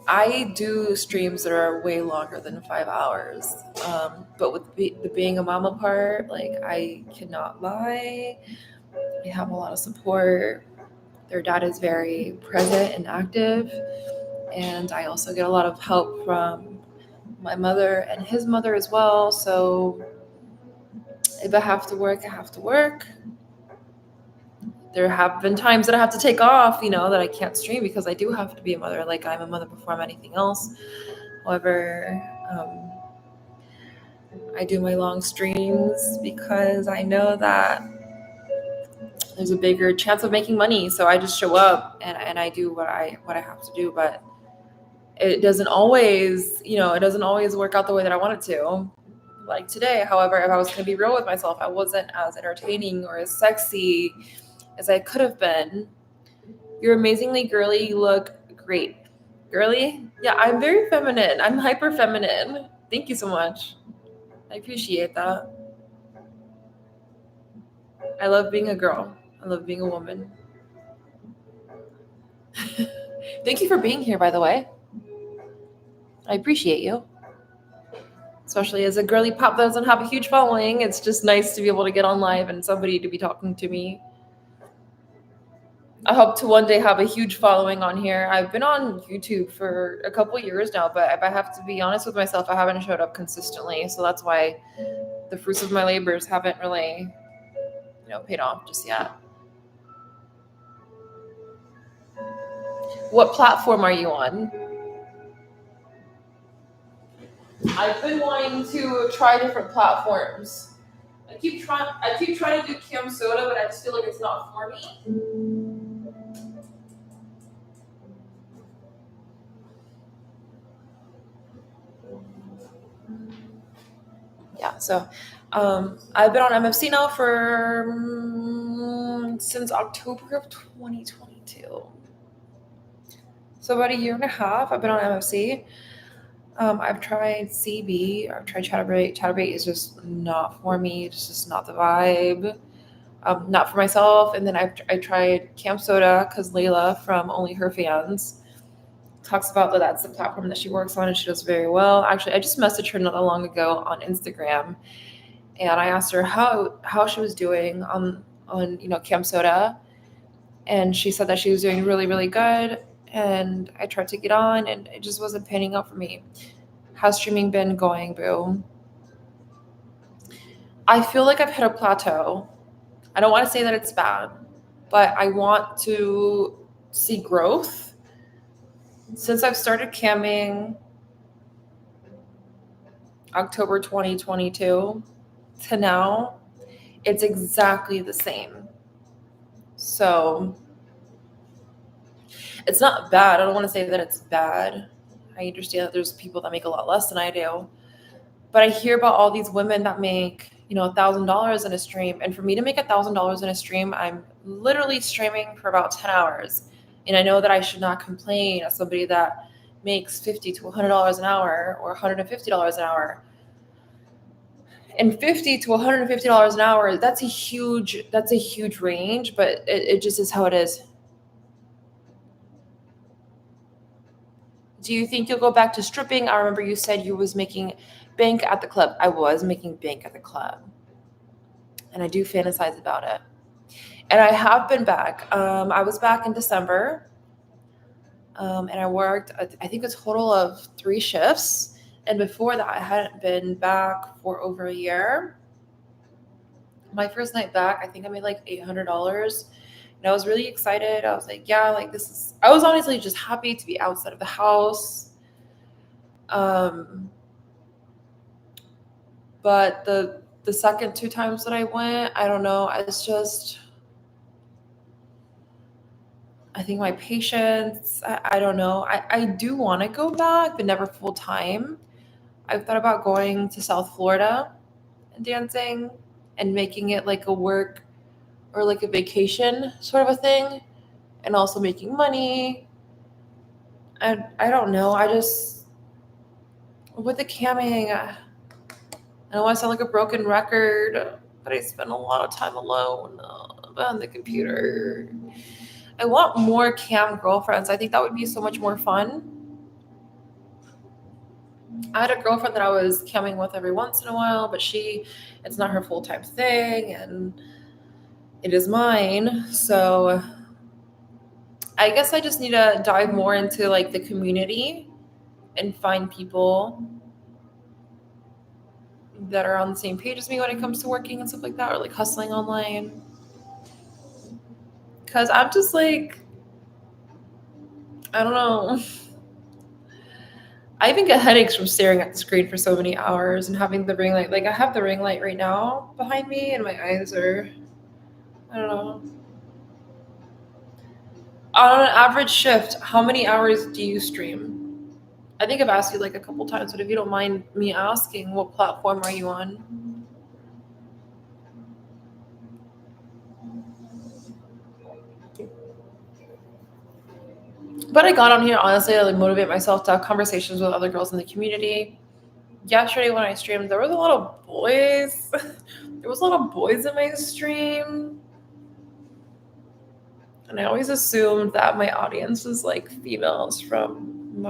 I do streams that are way longer than 5 hours. But with the being a mama part, like I cannot lie. I have a lot of support. Their dad is very present and active. And I also get a lot of help from my mother and his mother as well. So if I have to work, I have to work. There have been times that I have to take off, that I can't stream because I do have to be a mother. Like I'm a mother before I'm anything else. However, I do my long streams because I know that there's a bigger chance of making money. So I just show up and I do what I have to do. But it doesn't always, it doesn't always work out the way that I want it to. Like today, however, if I was going to be real with myself, I wasn't as entertaining or as sexy as I could have been. You're amazingly girly. You look great. Girly? Yeah, I'm very feminine. I'm hyper feminine. Thank you so much. I appreciate that. I love being a girl. I love being a woman. Thank you for being here, by the way. I appreciate you. Especially as a girly pop that doesn't have a huge following, it's just nice to be able to get on live and somebody to be talking to me. I hope to one day have a huge following on here. I've been on YouTube for a couple years now, but if I have to be honest with myself, I haven't showed up consistently. So that's why the fruits of my labors haven't really, paid off just yet. What platform are you on? I've been wanting to try different platforms. I keep trying to do Cam Soda, but I just feel like it's not for me. Yeah, so I've been on MFC now for since October of 2022. So about a year and a half I've been on MFC. I've tried CB, I've tried Chatterbait. Chatterbait is just not for me. It's just not the vibe. Not for myself. And then I tried Camp Soda because Layla from Only Her Fans talks about that's the platform that she works on and she does very well. Actually, I just messaged her not long ago on Instagram, and I asked her how she was doing on Camp Soda, and she said that she was doing really, really good. And I tried to get on, and it just wasn't panning out for me. How's streaming been going, boo? I feel like I've hit a plateau. I don't want to say that it's bad, but I want to see growth. Since I've started camming October 2022 to now, it's exactly the same. So it's not bad. I don't want to say that it's bad. I understand that there's people that make a lot less than I do. But I hear about all these women that make, $1,000 in a stream. And for me to make $1,000 in a stream, I'm literally streaming for about 10 hours. And I know that I should not complain as somebody that makes $50 to $100 an hour or $150 an hour. And $50 to $150 an hour, that's a huge range, but it just is how it is. Do you think you'll go back to stripping? I remember you said you was making bank at the club. I was making bank at the club. And I do fantasize about it. And I have been back. I was back in December. And I worked, I think, a total of 3 shifts. And before that, I hadn't been back for over a year. My first night back, I think I made like $800. And I was really excited. I was like, yeah, like I was honestly just happy to be outside of the house. But the second 2 times that I went, I don't know. I think my patience, I don't know. I do want to go back, but never full time. I've thought about going to South Florida and dancing and making it like a work or like a vacation sort of a thing, and also making money. And I don't know. With the camming, I don't want to sound like a broken record, but I spend a lot of time alone on the computer. I want more cam girlfriends. I think that would be so much more fun. I had a girlfriend that I was camming with every once in a while, but it's not her full time thing, and it is mine. So I guess I just need to dive more into like the community and find people that are on the same page as me when it comes to working and stuff like that, or like hustling online. Cause I'm just like, I don't know. I even get headaches from staring at the screen for so many hours and having the ring light. Like I have the ring light right now behind me, and my eyes are, I don't know. On an average shift, how many hours do you stream? I think I've asked you like a couple times, but if you don't mind me asking, what platform are you on? But I got on here honestly to like motivate myself to have conversations with other girls in the community. Yesterday when I streamed, there was a lot of boys. There was a lot of boys in my stream. And I always assumed that my audience was like females from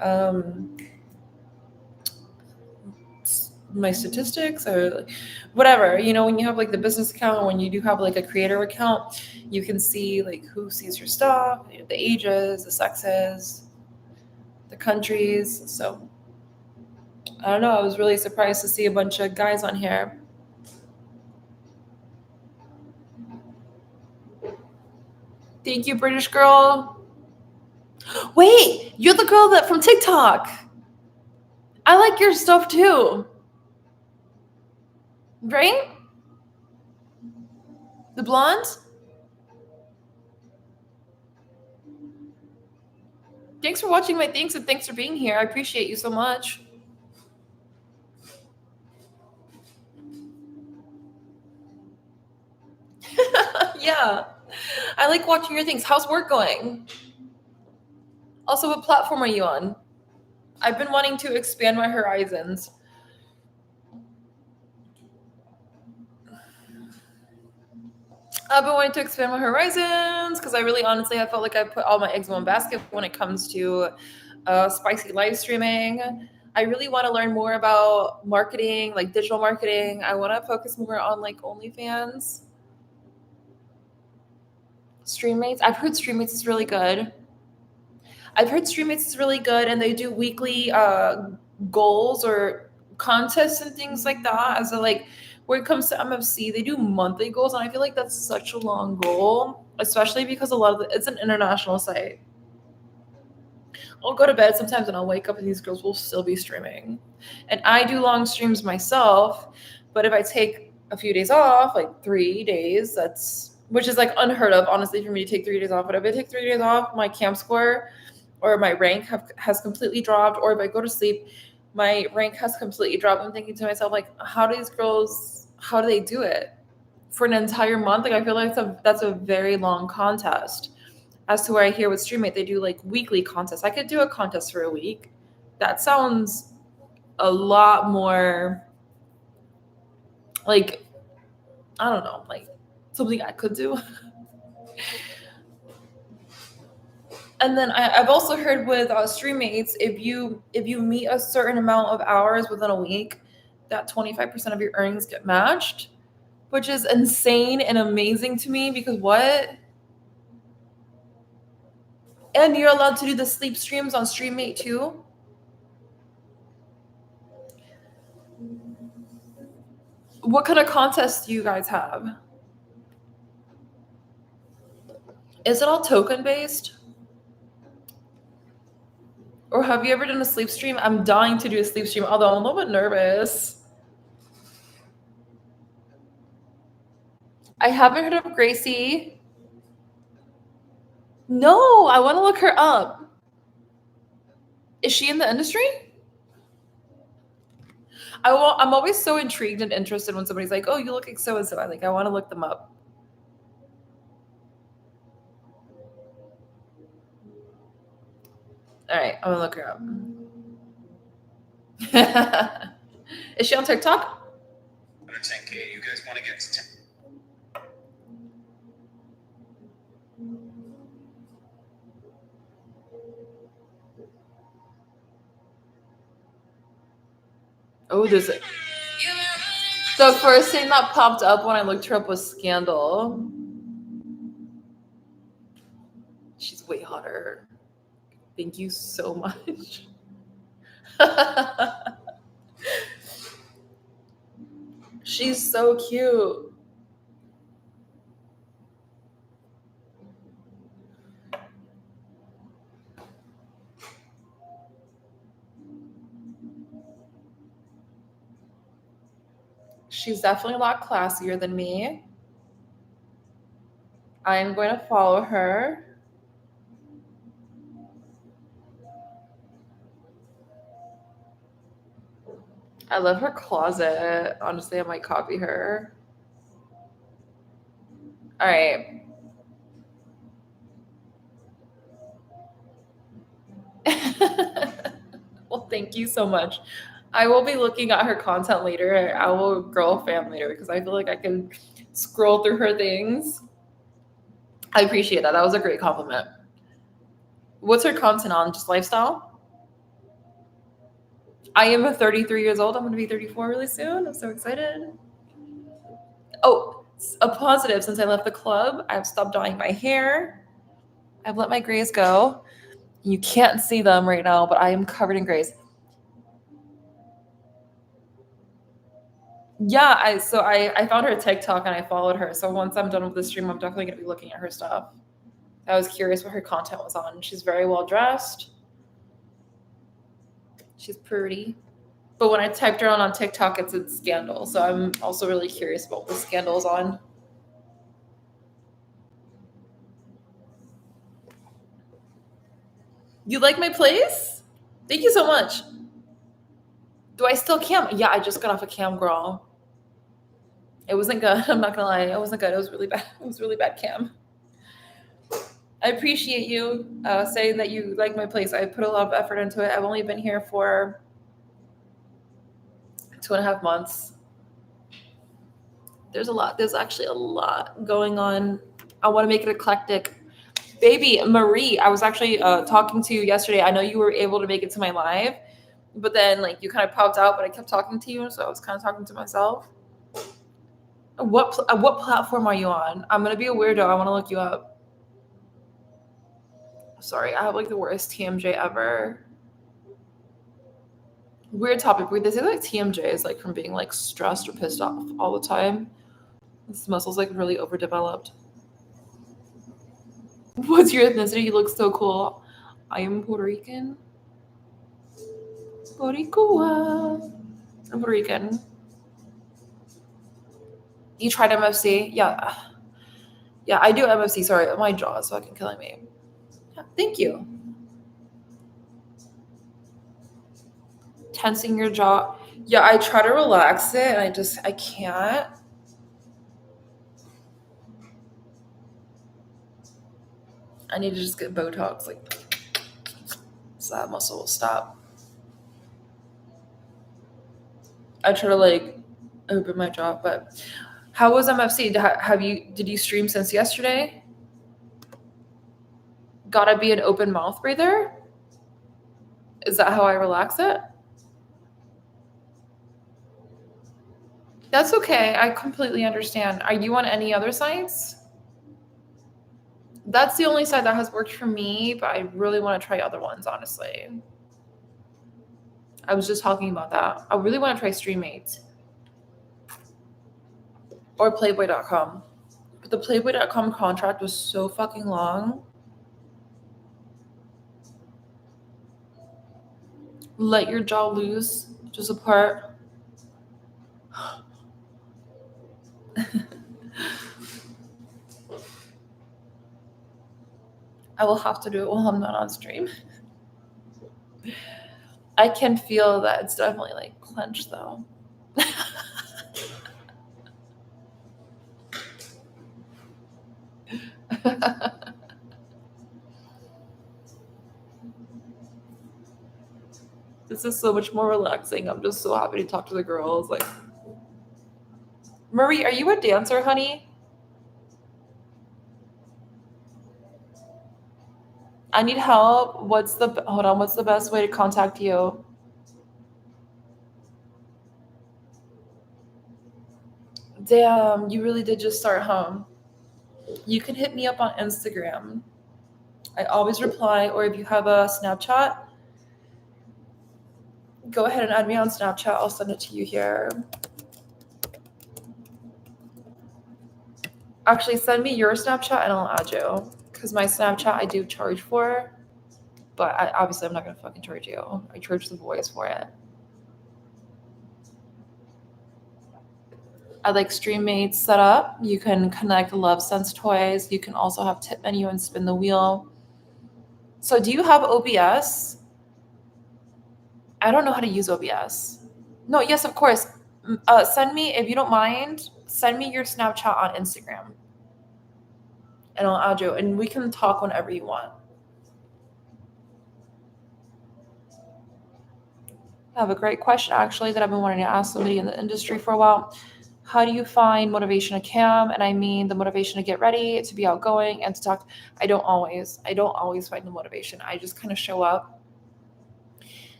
um my statistics or like, whatever. When you have like the business account, when you do have like a creator account, you can see like who sees your stuff, the ages, the sexes, the countries. So I don't know, I was really surprised to see a bunch of guys on here. Thank you, British girl. Wait, you're the girl that from TikTok. I like your stuff too. Right? The blonde? Thanks for watching my things and thanks for being here. I appreciate you so much. Yeah. I like watching your things. How's work going? Also, what platform are you on? I've been wanting to expand my horizons. I've been wanting to expand my horizons because I really honestly I felt like I put all my eggs in one basket when it comes to spicy live streaming. I really want to learn more about marketing, like digital marketing. I want to focus more on like OnlyFans. Streammates. I've heard Streammates is really good. I've heard Streammates is really good, and they do weekly goals or contests and things like that. As a like, when it comes to MFC, they do monthly goals, and I feel like that's such a long goal, especially because a lot of it's an international site. I'll go to bed sometimes, and I'll wake up, and these girls will still be streaming, and I do long streams myself. But if I take a few days off, like 3 days, that's which is like unheard of, honestly, for me to take 3 days off. But if I take 3 days off, my camp score or my rank has completely dropped, or if I go to sleep, my rank has completely dropped. I'm thinking to myself, like, how do they do it for an entire month? Like, I feel like that's a very long contest. As to where I hear with StreamMate, they do like weekly contests. I could do a contest for a week. That sounds a lot more like, I don't know, like something I could do. And then I've also heard with StreamMates, if you meet a certain amount of hours within a week, that 25% of your earnings get matched, which is insane and amazing to me because what? And you're allowed to do the sleep streams on StreamMate too. What kind of contests do you guys have? Is it all token based? Or have you ever done a sleep stream? I'm dying to do a sleep stream, although I'm a little bit nervous. I haven't heard of Gracie. No, I want to look her up. Is she in the industry? I'm always so intrigued and interested when somebody's like, "Oh, you look like so and so." I want to look them up. All right, I'm gonna look her up. Is she on TikTok? 10K. You guys want to get to 10? Oh, there's a, the first thing that popped up when I looked her up was Scandal. She's way hotter. Thank you so much. She's so cute. She's definitely a lot classier than me. I'm going to follow her. I love her closet. Honestly, I might copy her. All right. Well, thank you so much. I will be looking at her content later. I will girl fam later because I feel like I can scroll through her things. I appreciate that. That was a great compliment. What's her content on? Just lifestyle? I am 33 years old. I'm going to be 34 really soon. I'm so excited. Oh, a positive. Since I left the club, I've stopped dyeing my hair. I've let my grays go. You can't see them right now, but I am covered in grays. Yeah, I found her TikTok and I followed her. So once I'm done with the stream, I'm definitely gonna be looking at her stuff. I was curious what her content was on. She's very well dressed. She's pretty. But when I typed her on TikTok, it's a Scandal. So I'm also really curious about what the Scandal's on. You like my place? Thank you so much. Do I still cam? Yeah, I just got off a cam, girl. It wasn't good. I'm not gonna lie. It wasn't good. It was really bad. It was really bad cam. I appreciate you saying that you like my place. I put a lot of effort into it. I've only been here for 2.5 months. There's a lot. There's actually a lot going on. I want to make it eclectic. Baby Marie, I was actually talking to you yesterday. I know you were able to make it to my live, but then like you kind of popped out, but I kept talking to you, so I was kind of talking to myself. What platform are you on? I'm gonna be a weirdo. I want to look you up. Sorry, I have like the worst TMJ ever. Weird topic. They say like TMJ is like from being like stressed or pissed off all the time. This muscle's like really overdeveloped. What's your ethnicity? You look so cool. I am Puerto Rican. Boricua. I'm Puerto Rican. You tried MFC? Yeah. Yeah, I do MFC. Sorry, my jaw is fucking killing me. Yeah, thank you. Tensing your jaw. Yeah, I try to relax it and I can't. I need to just get Botox, like, so that muscle will stop. I try to like open my jaw, but how was MFC? Did you stream since yesterday? Gotta be an open mouth breather? Is that how I relax it? That's okay. I completely understand. Are you on any other sites? That's the only site that has worked for me, but I really want to try other ones, honestly. I was just talking about that. I really want to try StreamMates or Playboy.com. But the Playboy.com contract was so fucking long. Let your jaw loose, just apart. I will have to do it while I'm not on stream. I can feel that it's definitely like clenched though. This is so much more relaxing. I'm just so happy to talk to the girls. Like, Marie, are you a dancer, honey? I need help. What's the best way to contact you? Damn, you really did just start home. You can hit me up on Instagram. I always reply, or if you have a Snapchat, go ahead and add me on Snapchat. I'll send it to you here. Actually, send me your Snapchat and I'll add you. Because my Snapchat I do charge for, but obviously I'm not going to fucking charge you. I charge the boys for it. I like StreamMates set up. You can connect Love Sense toys. You can also have tip menu and spin the wheel. So do you have OBS? I don't know how to use OBS. No, yes, of course. Send me, if you don't mind, send me your Snapchat on Instagram. And I'll add you. And we can talk whenever you want. I have a great question, actually, that I've been wanting to ask somebody in the industry for a while. How do you find motivation to cam? And I mean the motivation to get ready, to be outgoing, and to talk. I don't always find the motivation. I just kind of show up.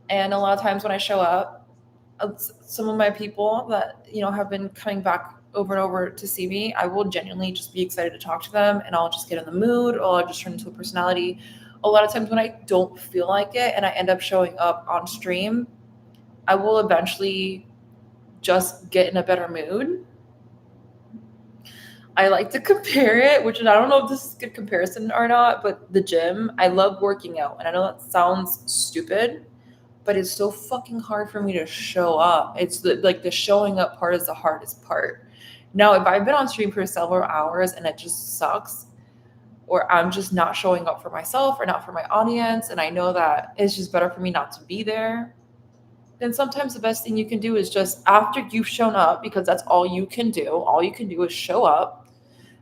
And a lot of times when I show up, some of my people that have been coming back over and over to see me, I will genuinely just be excited to talk to them, and I'll just get in the mood, or I'll just turn into a personality. A lot of times when I don't feel like it and I end up showing up on stream, I will eventually just get in a better mood. I like to compare it, which I don't know if this is a good comparison or not, but the gym, I love working out. And I know that sounds stupid, but it's so fucking hard for me to show up. It's the showing up part is the hardest part. Now, if I've been on stream for several hours and it just sucks, or I'm just not showing up for myself or not for my audience, and I know that it's just better for me not to be there, then sometimes the best thing you can do is just after you've shown up, because that's all you can do is show up.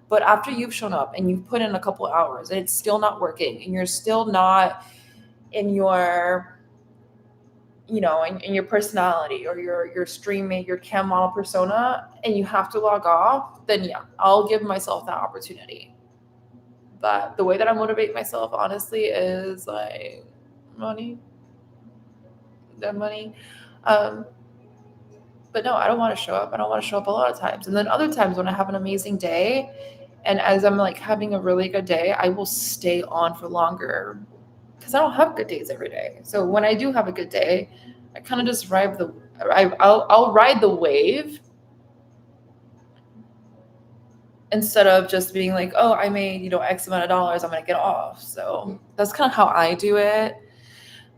But after you've shown up and you've put in a couple hours and it's still not working and you're still not in your in your personality or your streammate, your cam model persona, and you have to log off, then yeah, I'll give myself that opportunity. But the way that I motivate myself, honestly, is like money. The money. But no, I don't want to show up. I don't want to show up a lot of times. And then other times when I have an amazing day, and as I'm like having a really good day, I will stay on for longer because I don't have good days every day. So when I do have a good day, I kind of just I'll ride the wave instead of just being like, oh, I made X amount of dollars, I'm gonna get off. So that's kind of how I do it.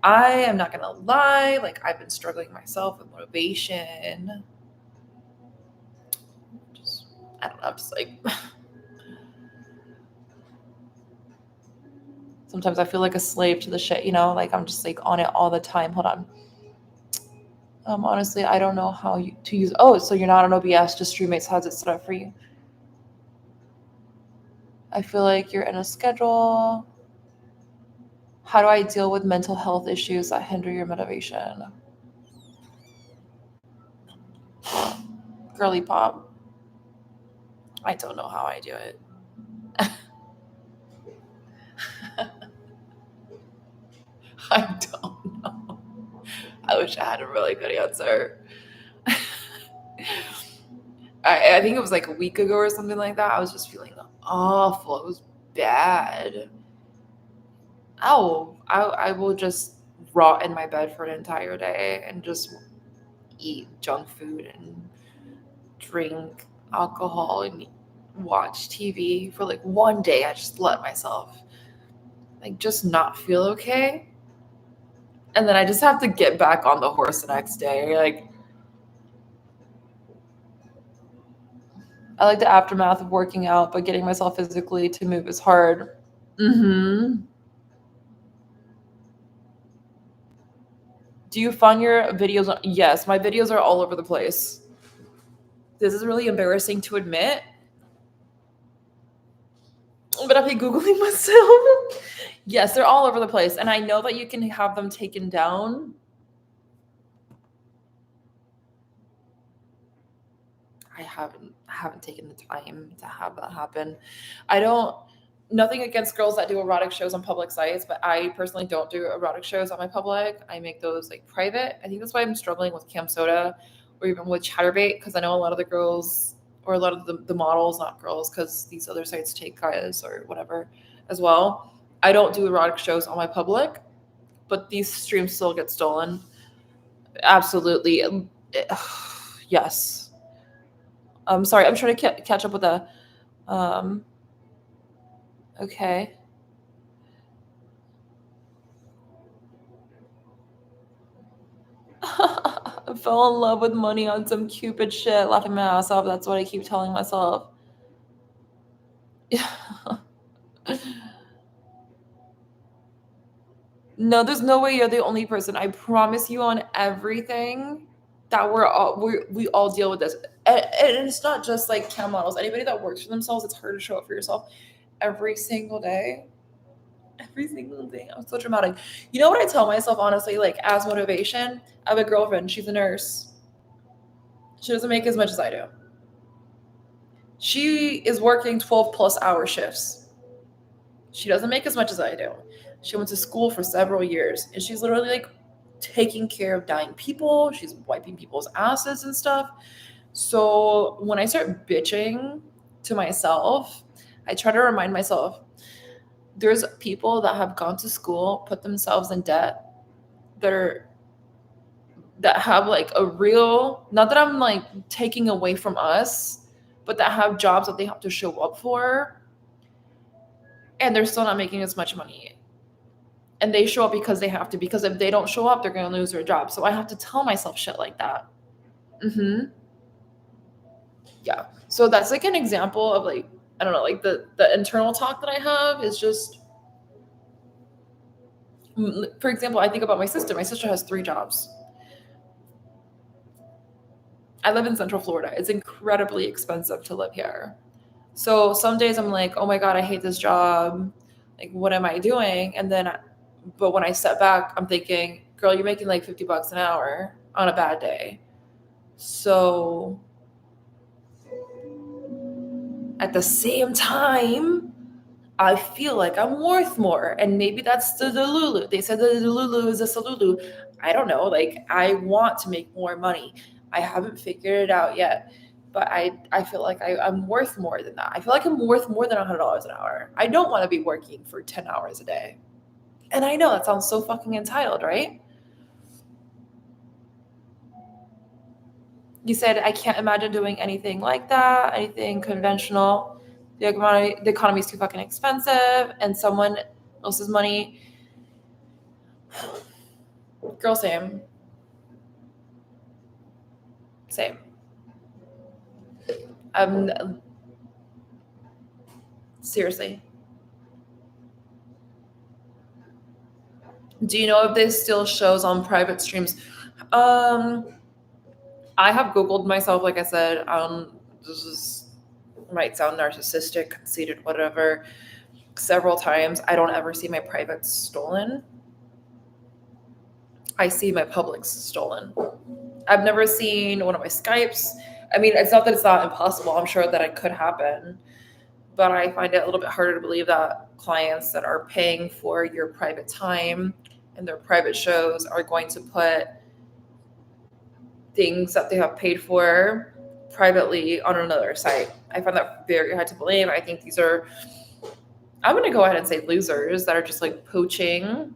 I am not gonna lie, like I've been struggling myself with motivation. I don't know, I'm just like sometimes I feel like a slave to the shit, like I'm just like on it all the time. Hold on. Honestly, I don't know how to use. Oh, so you're not on OBS, just StreamMates has it set up for you. I feel like you're in a schedule. How do I deal with mental health issues that hinder your motivation? Girly pop. I don't know how I do it. I don't know. I wish I had a really good answer. I think it was like a week ago or something like that. I was just feeling awful. It was bad. I will just rot in my bed for an entire day and just eat junk food and drink alcohol and watch TV for like one day. I just let myself like just not feel okay. And then I just have to get back on the horse the next day. Like I like the aftermath of working out, but getting myself physically to move is hard. Mm-hmm. Do you find your videos? Yes, my videos are all over the place. This is really embarrassing to admit, but I've been Googling myself. Yes, they're all over the place. And I know that you can have them taken down. I haven't taken the time to have that happen. I don't nothing against girls that do erotic shows on public sites, but I personally don't do erotic shows on my public. I make those like private. I think that's why I'm struggling with Cam Soda or even with Chatterbait, because I know a lot of the girls or a lot of the models, not girls, because these other sites take guys or whatever as well. I don't do erotic shows on my public, but these streams still get stolen. Absolutely. Yes. I'm sorry. I'm trying to catch up with the. Um, okay. I fell in love with money on some Cupid shit, laughing my ass off. That's what I keep telling myself. No, there's no way you're the only person. I promise you on everything that we all deal with this. And it's not just like cam models. Anybody that works for themselves, it's hard to show up for yourself every single day. Every single day. I'm so dramatic. You know what I tell myself, honestly, like as motivation? I have a girlfriend. She's a nurse. She doesn't make as much as I do. She is working 12 plus hour shifts. She doesn't make as much as I do. She went to school for several years and she's literally like taking care of dying people. She's wiping people's asses and stuff. So when I start bitching to myself, I try to remind myself there's people that have gone to school, put themselves in debt, that have like a real, not that I'm like taking away from us, but that have jobs that they have to show up for and they're still not making as much money. And they show up because they have to, because if they don't show up, they're going to lose their job. So I have to tell myself shit like that. Yeah. So that's like an example of like, I don't know, like the internal talk that I have is just, for example, I think about my sister. My sister has 3 jobs. I live in Central Florida. It's incredibly expensive to live here. So some days I'm like, oh my God, I hate this job. Like, what am I doing? And then, but when I step back, I'm thinking, girl, you're making like $50 an hour on a bad day. So at the same time, I feel like I'm worth more. And maybe that's the Delulu. They said the Delulu is a Salulu. I don't know. Like, I want to make more money. I haven't figured it out yet. But I feel like I'm worth more than that. I feel like I'm worth more than $100 an hour. I don't want to be working for 10 hours a day. And I know that sounds so fucking entitled, right? You said, I can't imagine doing anything like that, anything conventional. The economy is too fucking expensive, and someone else's money. Girl, same. Same. Seriously. Do you know if this still shows on private streams? I have Googled myself, like I said. This might sound narcissistic, conceited, whatever, several times. I don't ever see my privates stolen. I see my publics stolen. I've never seen one of my Skypes. I mean, it's not that it's not impossible. I'm sure that it could happen. But I find it a little bit harder to believe that clients that are paying for your private time and their private shows are going to put things that they have paid for privately on another site. I find that very hard to believe. I think these are, I'm going to go ahead and say losers that are just like poaching.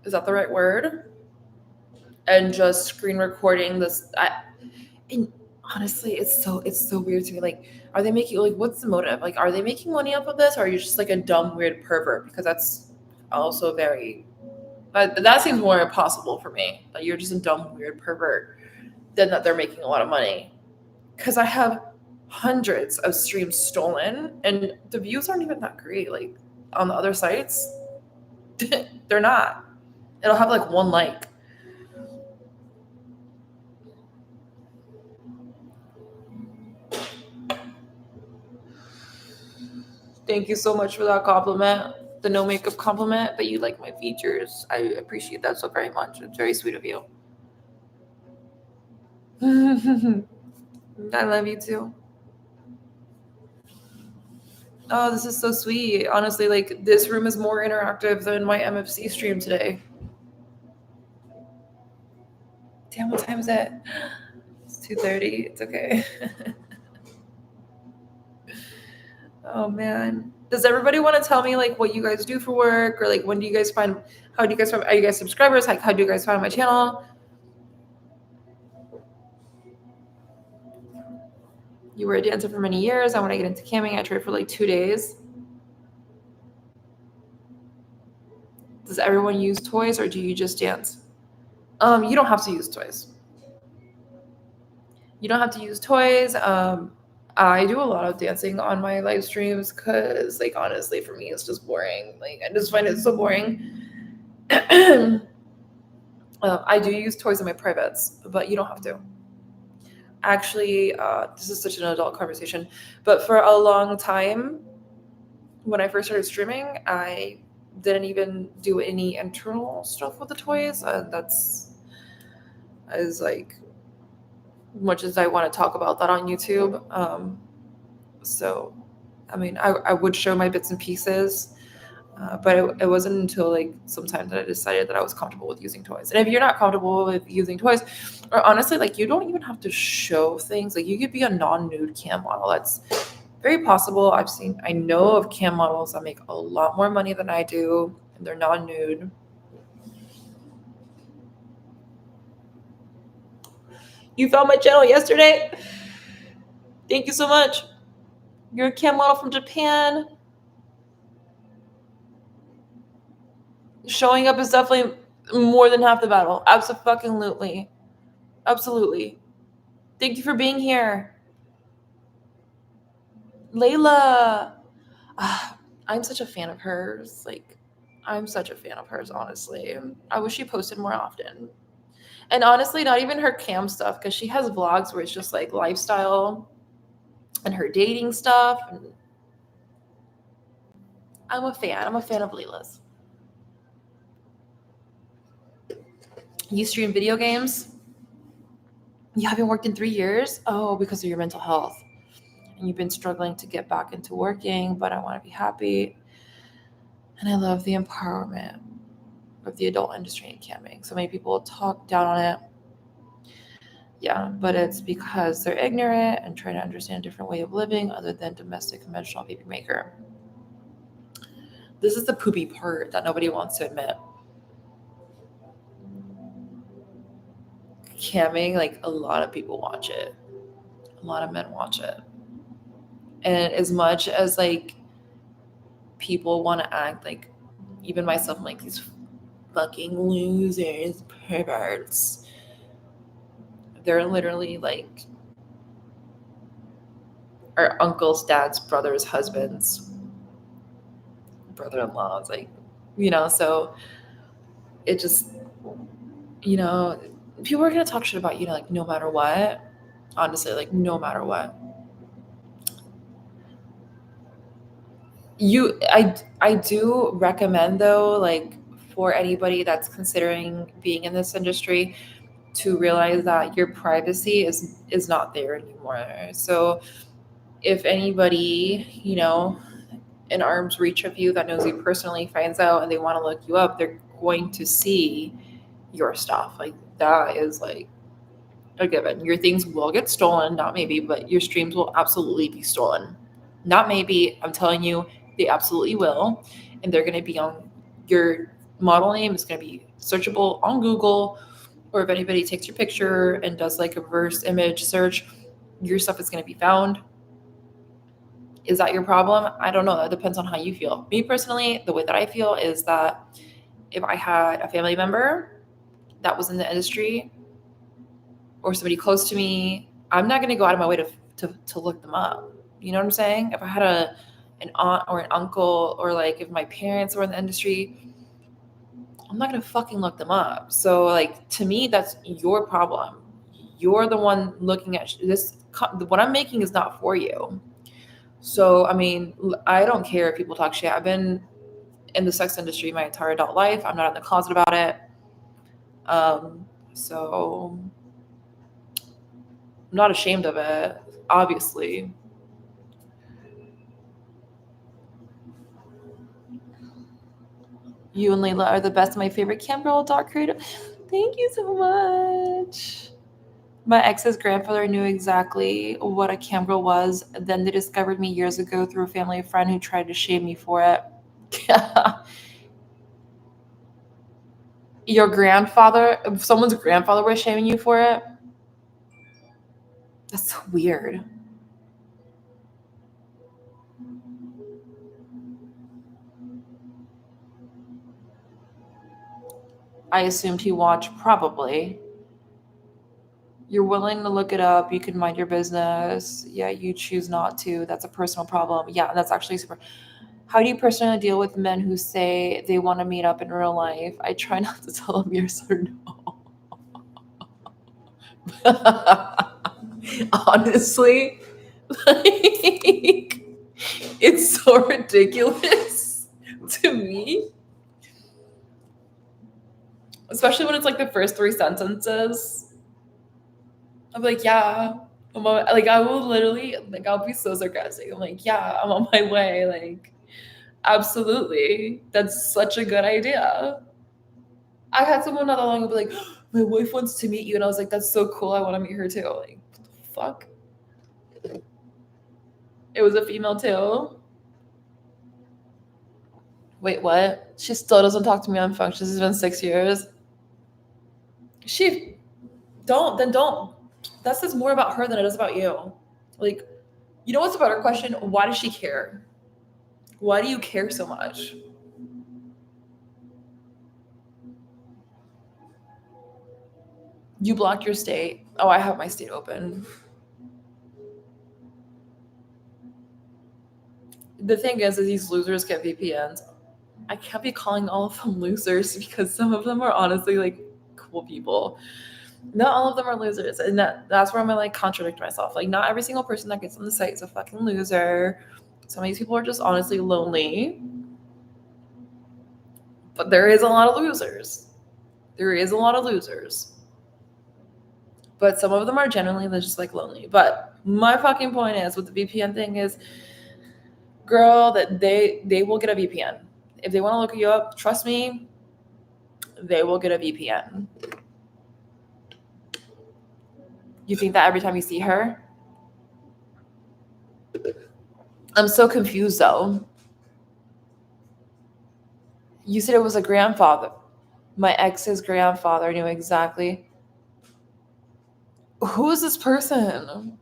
Is that the right word? And just screen recording this. And honestly, it's so weird to me. Like, are they making, like, what's the motive? Like, are they making money off of this, or are you just like a dumb weird pervert? Because that's also very, that seems more impossible for me. That you're just a dumb weird pervert than that they're making a lot of money. Because I have hundreds of streams stolen, and the views aren't even that great. Like on the other sites, they're not. It'll have like 1 like. Thank you so much for that compliment, the no makeup compliment, but you like my features. I appreciate that so very much. It's very sweet of you. I love you too. Oh, this is so sweet. Honestly, like this room is more interactive than my MFC stream today. Damn, what time is it? It's 2:30. It's okay. Oh man. Does everybody want to tell me like what you guys do for work, or like when do you guys find? How do you guys find? Are you guys subscribers? Like how do you guys find my channel? You were a dancer for many years. I want to get into camming. I tried for like 2 days. Does everyone use toys or do you just dance? You don't have to use toys. You don't have to use toys. I do a lot of dancing on my live streams because, like, honestly, for me, it's just boring. Like, I just find it so boring. I do use toys in my privates, but you don't have to. Actually, this is such an adult conversation, but for a long time, when I first started streaming, I didn't even do any internal stuff with the toys. That's as like much as I want to talk about that on YouTube. So, I mean, I would show my bits and pieces, but it wasn't until like sometime that I decided that I was comfortable with using toys. And if you're not comfortable with using toys, or honestly, like you don't even have to show things. Like you could be a non-nude cam model. That's very possible. I know of cam models that make a lot more money than I do, and they're non-nude. You found my channel yesterday? Thank you so much. You're a cam model from Japan. Showing up is definitely more than half the battle. Absolutely. Absolutely. Thank you for being here. Layla. I'm such a fan of hers. Like, I'm such a fan of hers, honestly. I wish she posted more often. And honestly, not even her cam stuff, because she has vlogs where it's just like lifestyle and her dating stuff. And I'm a fan. I'm a fan of Layla's. You stream video games? You haven't worked in 3 years? Oh, because of your mental health. And you've been struggling to get back into working, but I want to be happy. And I love the empowerment of the adult industry in camming. So many people talk down on it. Yeah, but it's because they're ignorant and trying to understand a different way of living other than domestic conventional baby maker. This is the poopy part that nobody wants to admit. Camming, like a lot of people watch it. A lot of men watch it. And as much as like people want to act like, even myself, I'm like these fucking losers, perverts. They're literally like our uncles, dads, brothers, husbands, brother-in-laws, like, so it just, people are going to talk shit about you, like no matter what. Honestly, like no matter what. I do recommend though, like for anybody that's considering being in this industry, to realize that your privacy is not there anymore. So if anybody, in arm's reach of you that knows you personally finds out and they want to look you up, they're going to see your stuff. Like that is like a given. Your things will get stolen, not maybe, but your streams will absolutely be stolen. Not maybe, I'm telling you, they absolutely will. And they're going to be on your model name is going to be searchable on Google, or if anybody takes your picture and does like a reverse image search, your stuff is going to be found. Is that your problem? I don't know. That depends on how you feel. Me personally, the way that I feel is that if I had a family member that was in the industry or somebody close to me, I'm not going to go out of my way to look them up. You know what I'm saying? If I had an aunt or an uncle, or like if my parents were in the industry, I'm not going to fucking look them up. So like, to me, that's your problem. You're the one looking at this. What I'm making is not for you. So, I mean, I don't care if people talk shit. I've been in the sex industry my entire adult life. I'm not in the closet about it. So I'm not ashamed of it, obviously. You and Layla are the best. My favorite cam girl, dark creative. Thank you so much. My ex's grandfather knew exactly what a cam girl was. Then they discovered me years ago through a family friend who tried to shame me for it. Your grandfather, if someone's grandfather was shaming you for it? That's so weird. I assumed he watched, probably. You're willing to look it up. You can mind your business. Yeah, you choose not to. That's a personal problem. Yeah, that's actually super. How do you personally deal with men who say they want to meet up in real life? I try not to tell them yes or no. Honestly, like, it's so ridiculous to me, especially when it's like the first three sentences. I'm like, yeah, like I will literally, like, I'll be so sarcastic. I'm like, yeah, I'm on my way. Like, absolutely, that's such a good idea. I had someone not that long ago be like, my wife wants to meet you, and I was like, that's so cool. I want to meet her too. Like, what the fuck? It was a female too. Wait, what? She still doesn't talk to me on phone. This has been 6 years. She don't. That says more about her than it does about you. Like, you know what's a better question? Why does she care? Why do you care so much? You blocked your state. Oh, I have my state open. The thing is these losers get VPNs. I can't be calling all of them losers because some of them are honestly like cool people. Not all of them are losers, and that's where I'm gonna like contradict myself. Like, not every single person that gets on the site is a fucking loser. Some of these people are just honestly lonely, but there is a lot of losers. There is a lot of losers, but some of them are genuinely just like lonely. But my fucking point is with the VPN thing is, girl, that they will get a VPN if they want to look you up. Trust me, they will get a VPN. You think that every time you see her? I'm so confused though. You said it was a grandfather. My ex's grandfather knew exactly. Who is this person?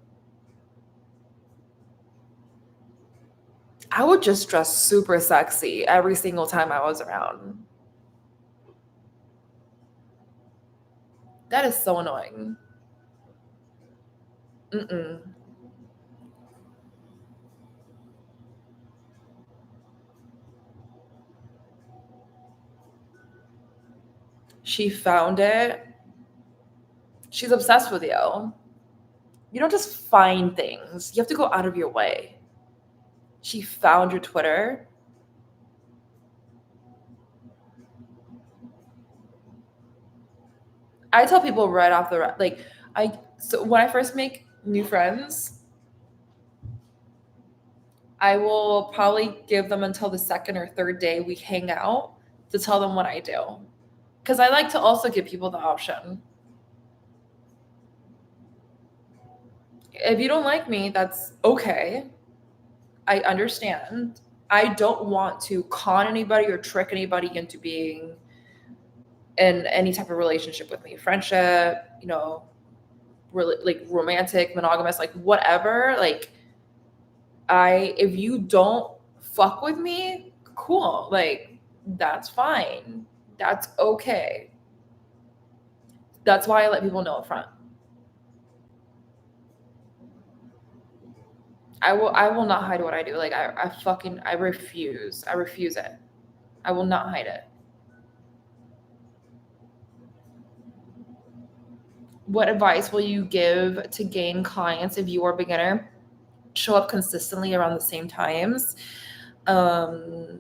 I would just dress super sexy every single time I was around. That is so annoying. Mm-mm. She found it. She's obsessed with you. You don't just find things. You have to go out of your way. She found your Twitter. I tell people right off the like so when I first make new friends, I will probably give them until the second or third day we hang out to tell them what I do. Because I like to also give people the option. If you don't like me, that's okay. I understand. I don't want to con anybody or trick anybody into being in any type of relationship with me. Friendship, really, like romantic, monogamous, like whatever. Like, if you don't fuck with me, cool. Like, that's fine. That's okay. That's why I let people know up front. I will not hide what I do. Like, I refuse. I refuse it. I will not hide it. What advice will you give to gain clients if you are a beginner? Show up consistently around the same times. Um,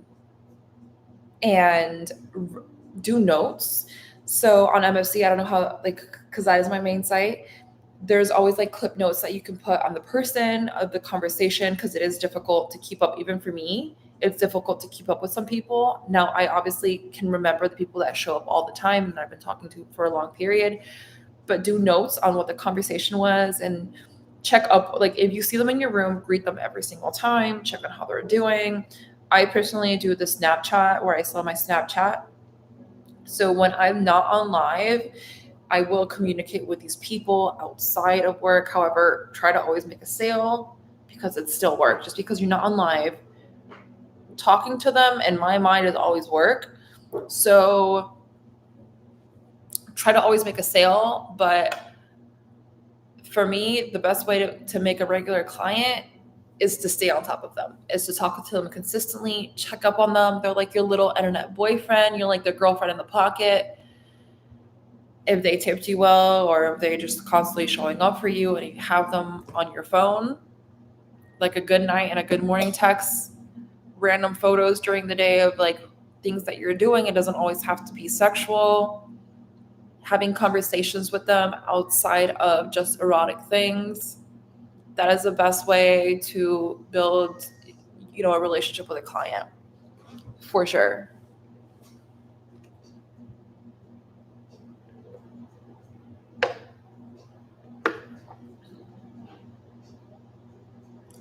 and do notes. So on MFC, I don't know how, like, because that is my main site. There's always like clip notes that you can put on the person of the conversation, because it is difficult to keep up. Even for me, it's difficult to keep up with some people. Now, I obviously can remember the people that show up all the time and I've been talking to for a long period. but do notes on what the conversation was and check up. Like if you see them in your room, greet them every single time, check on how they're doing. I personally do the Snapchat where I sell my Snapchat. So when I'm not on live, I will communicate with these people outside of work. However, try to always make a sale because it's still work. Just because you're not on live, talking to them in my mind is always work. So try to always make a sale. But for me, the best way to make a regular client is to stay on top of them, is to talk to them consistently, check up on them. They're like your little internet boyfriend. You're like their girlfriend in the pocket. If they tipped you well, or if they're just constantly showing up for you and you have them on your phone, like a good night and a good morning text, random photos during the day of like things that you're doing. It doesn't always have to be sexual. Having conversations with them outside of just erotic things. That is the best way to build, a relationship with a client, for sure.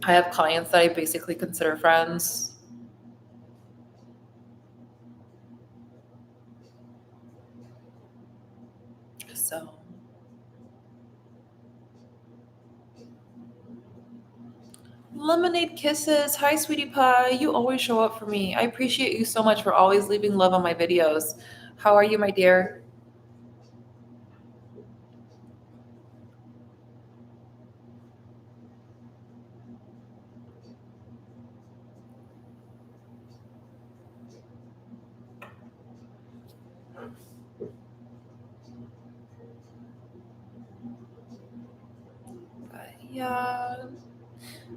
I have clients that I basically consider friends. So Lemonade Kisses. Hi, sweetie pie. You always show up for me. I appreciate you so much for always leaving love on my videos. How are you, my dear? Yeah,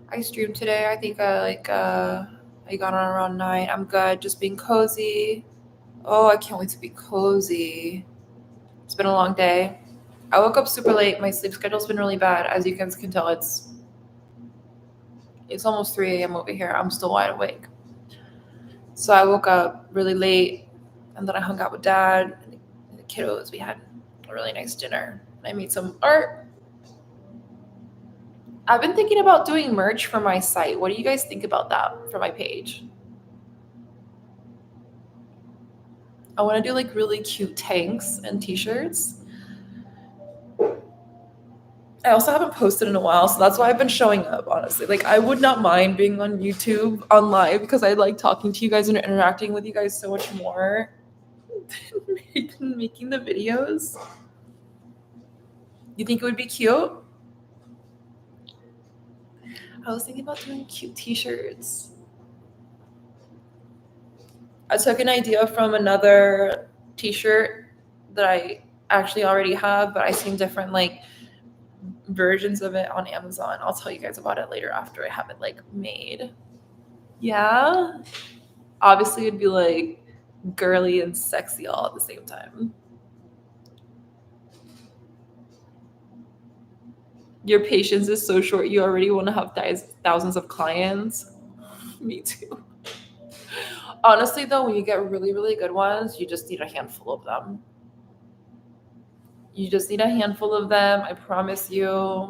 I streamed today. I think I got on around 9. I'm good. Just being cozy. Oh, I can't wait to be cozy. It's been a long day. I woke up super late. My sleep schedule's been really bad. As you guys can tell, it's almost 3 a.m. over here. I'm still wide awake. So I woke up really late, and then I hung out with dad and the kiddos. We had a really nice dinner. I made some art. I've been thinking about doing merch for my site. What do you guys think about that for my page? I want to do like really cute tanks and t-shirts. I also haven't posted in a while, so that's why I've been showing up, honestly. Like, I would not mind being on YouTube on live because I like talking to you guys and interacting with you guys so much more than making the videos. You think it would be cute? I was thinking about doing cute t-shirts. I took an idea from another t-shirt that I actually already have, but I seen different like versions of it on Amazon. I'll tell you guys about it later after I have it like made. Yeah. Obviously it'd be like girly and sexy all at the same time. Your patience is so short. You already want to have thousands of clients. Me too. Honestly, though, when you get really, really good ones, you just need a handful of them. You just need a handful of them. I promise you.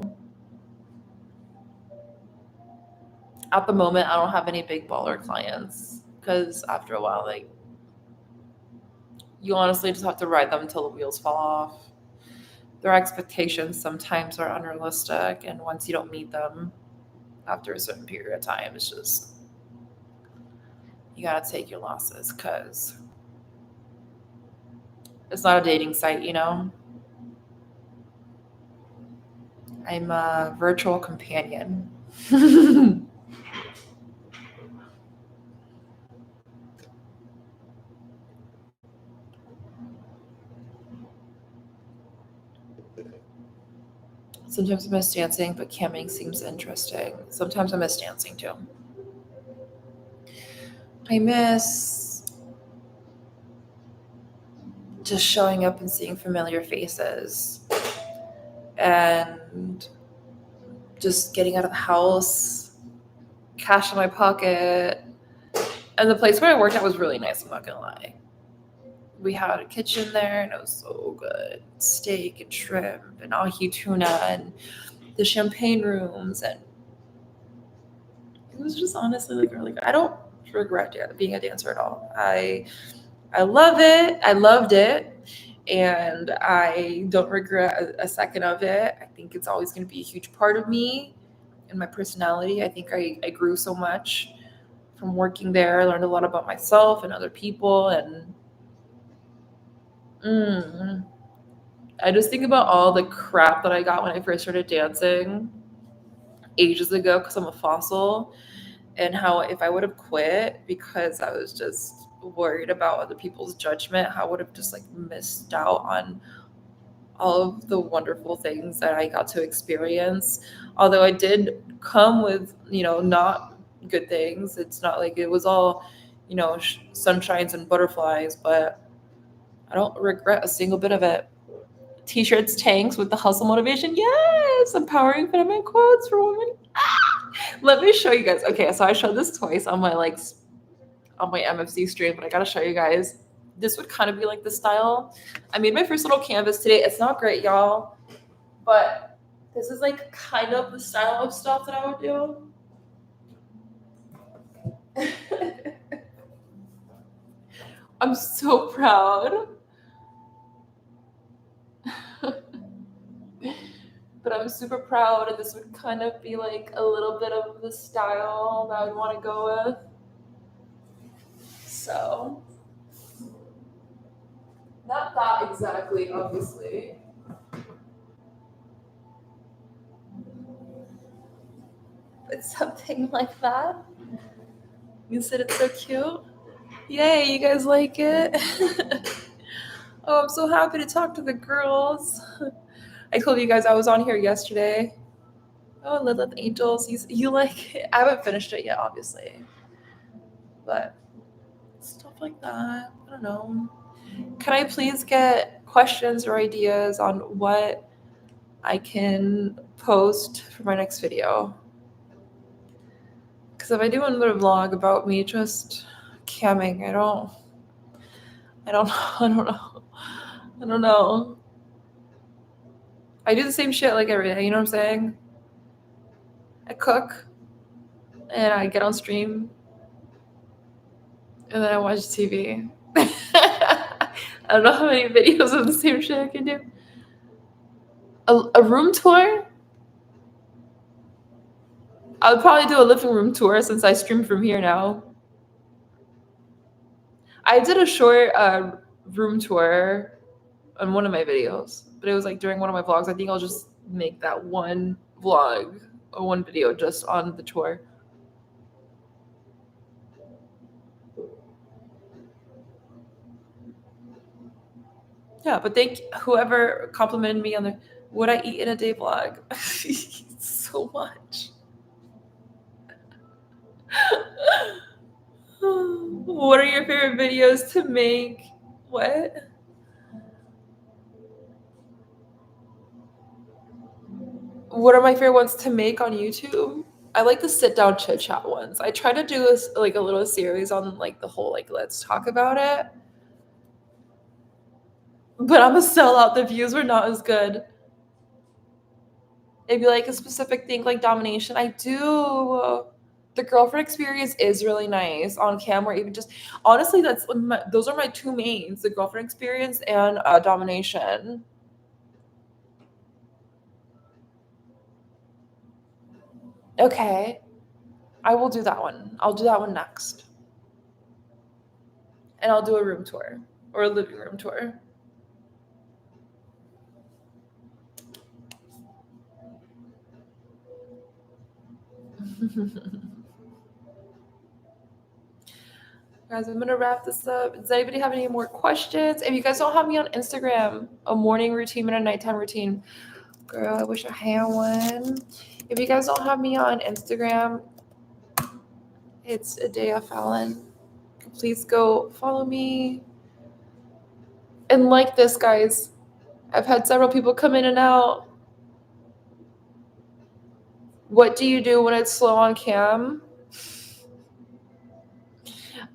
At the moment, I don't have any big baller clients because after a while, like, you honestly just have to ride them until the wheels fall off. Their expectations sometimes are unrealistic, and once you don't meet them after a certain period of time, it's just you gotta take your losses because it's not a dating site, I'm a virtual companion. Sometimes I miss dancing, but camming seems interesting. Sometimes I miss dancing too. I miss just showing up and seeing familiar faces and just getting out of the house, cash in my pocket. And the place where I worked at was really nice, I'm not gonna lie. we had a kitchen there and it was so good. Steak and shrimp and ahi tuna and the champagne rooms, and it was just honestly like really good. I don't regret being a dancer at all. I love it. I loved it. And I don't regret a second of it. I think it's always going to be a huge part of me and my personality. I think I grew so much from working there. I learned a lot about myself and other people. And I just think about all the crap that I got when I first started dancing ages ago because I'm a fossil, and how if I would have quit because I was just worried about other people's judgment, how I would have just like missed out on all of the wonderful things that I got to experience. Although I did come with, not good things. It's not like it was all, sunshines and butterflies, but I don't regret a single bit of it. T-shirts, tanks with the hustle motivation. Yes, empowering feminine quotes for women. Let me show you guys. Okay, so I showed this twice on my MFC stream, but I gotta show you guys. This would kind of be like the style. I made my first little canvas today. It's not great, y'all, but this is like kind of the style of stuff that I would do. I'm so proud. But I'm super proud, and this would kind of be like a little bit of the style that I would want to go with. So, not that exactly, obviously. But something like that. You said it's so cute. Yay, you guys like it? Oh, I'm so happy to talk to the girls. I told you guys I was on here yesterday. Oh, Lilith Angels, you like it? I haven't finished it yet, obviously. But stuff like that. I don't know. Can I please get questions or ideas on what I can post for my next video? Because if I do another vlog about me just camming, I don't know. I don't know. I do the same shit like every day, you know what I'm saying? I cook and I get on stream and then I watch TV. I don't know how many videos of the same shit I can do. A room tour? I would probably do a living room tour since I stream from here now. I did a short room tour on one of my videos, but it was like during one of my vlogs. I think I'll just make that one vlog or one video just on the tour. Yeah, but thank whoever complimented me on the what I eat in a day vlog. So much. What are your favorite videos to make? What? What are my favorite ones to make on YouTube? I like the sit down chit chat ones. I try to do this like a little series on like the whole like let's talk about it. But I'm a sellout. The views were not as good. It'd be like a specific thing like domination. I do. The girlfriend experience is really nice on camera. Even just honestly, those are my two mains: the girlfriend experience and domination. Okay, I will do that one. I'll do that one next, and I'll do a room tour or a living room tour. Guys, I'm gonna wrap this up. Does anybody have any more questions? If you guys don't have me on Instagram, a morning routine and a nighttime routine, girl, I wish I had one. If you guys don't have me on Instagram, it's a day of Fallon. Please go follow me and like this, guys. I've had several people come in and out. What do you do when it's slow on cam?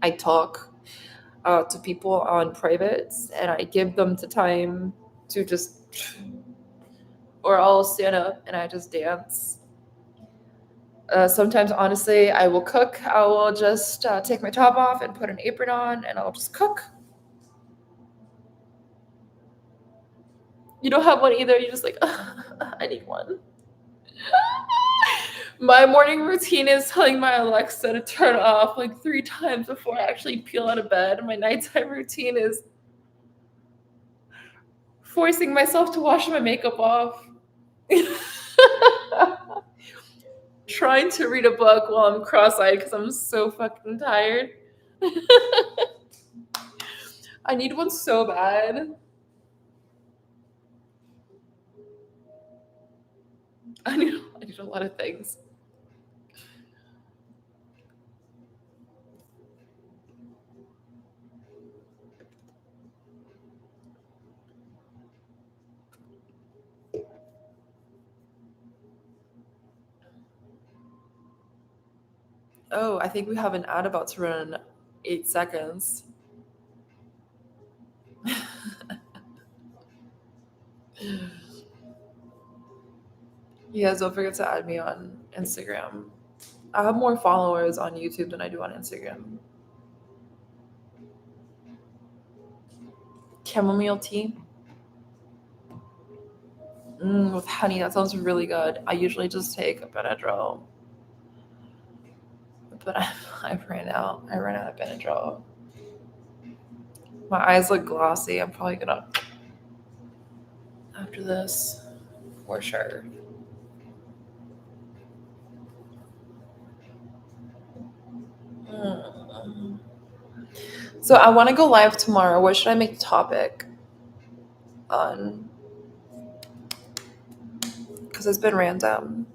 I talk. to people on privates, and I give them the time to just, or I'll stand up and I just dance. Sometimes, honestly, I will cook. I will just take my top off and put an apron on, and I'll just cook. You don't have one either. You're just like, I need one. My morning routine is telling my Alexa to turn off like 3 times before I actually peel out of bed. My nighttime routine is forcing myself to wash my makeup off. Trying to read a book while I'm cross-eyed because I'm so fucking tired. I need one so bad. I need a lot of things. Oh, I think we have an ad about to run in 8 seconds. You guys don't forget to add me on Instagram. I have more followers on YouTube than I do on Instagram. Chamomile tea with honey. That sounds really good. I usually just take a Benadryl, but I've ran out. I ran out of Benadryl. My eyes look glossy. I'm probably gonna after this for sure. Mm. So I want to go live tomorrow. What should I make the topic on? Because it's been random.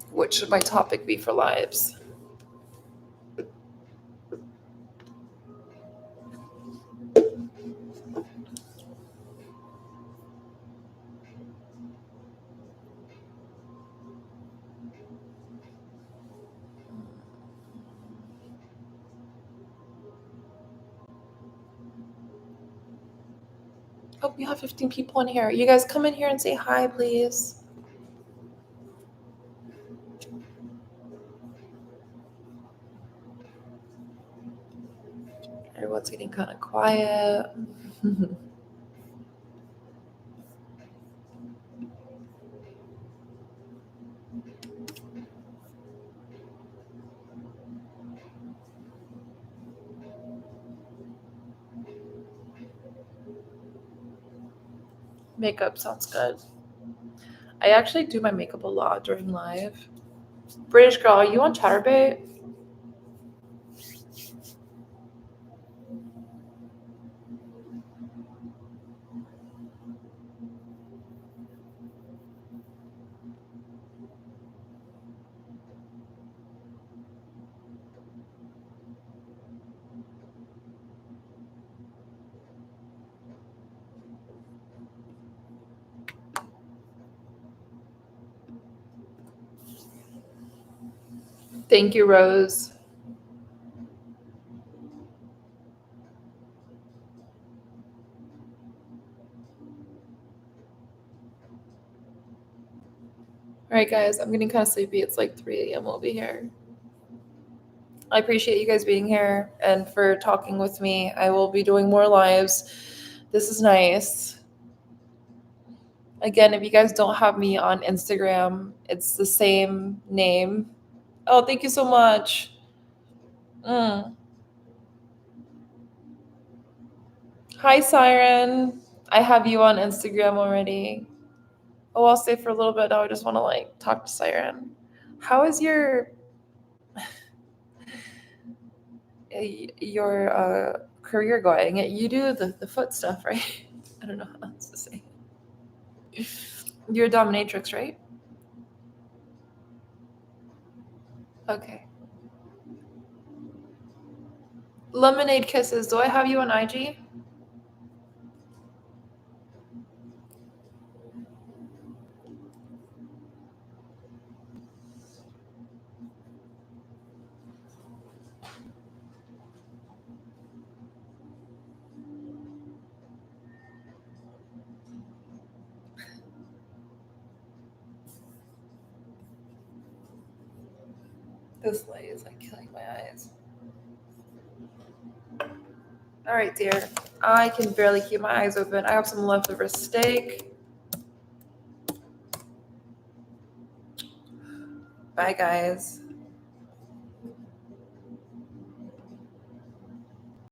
What should my topic be for lives? Oh, we have 15 people in here. You guys come in here and say hi, please. Everyone's getting kind of quiet. Makeup sounds good. I actually do my makeup a lot during live. British girl, are you on Chatterbait? Thank you, Rose. All right, guys, I'm getting kind of sleepy. It's like 3 a.m. over here. I appreciate you guys being here and for talking with me. I will be doing more lives. This is nice. Again, if you guys don't have me on Instagram, it's the same name. Oh, thank you so much. Mm. Hi, Siren. I have you on Instagram already. Oh, I'll stay for a little bit now. I just want to like talk to Siren. How is your career going? You do the foot stuff, right? I don't know how else to say. You're a dominatrix, right? Okay. Lemonade Kisses. Do I have you on IG? This light is like killing my eyes. All right, dear. I can barely keep my eyes open. I have some leftover steak. Bye, guys.